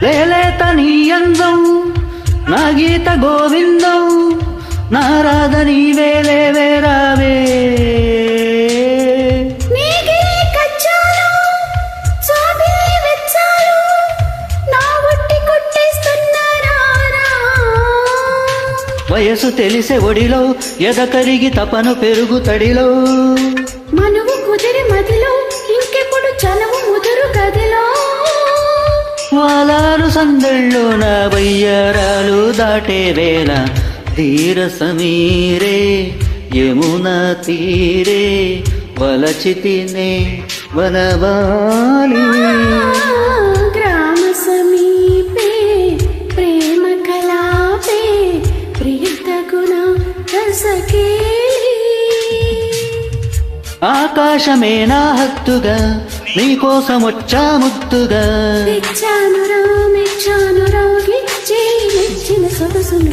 లేలేత నీ అందం నా గీత గోవిందం నా రాధ నీవే లేవే రావే వయసు తెలిసే ఒడిలో ఎద కరిగి తపను పెరుగు తడిలో మనువు కుదిరి మదిలో ఇంకెప్పుడు చనువు ముదురు గదిలో వాలారు సందళ్ళో నా వయ్యారాలు దాటే వేళ ధీర సమీరే యమునా తీరే వలచితినే వనవాలి గ్రామ సమీపే ప్రేమ కలాపే ప్రియత గుణ రసకేలి ఆకాశమే నా హత్తుగా నీకోసం వచ్చా ముద్దుగా మెచ్చాను రా గిచ్చి మెచ్చిన సొగసులు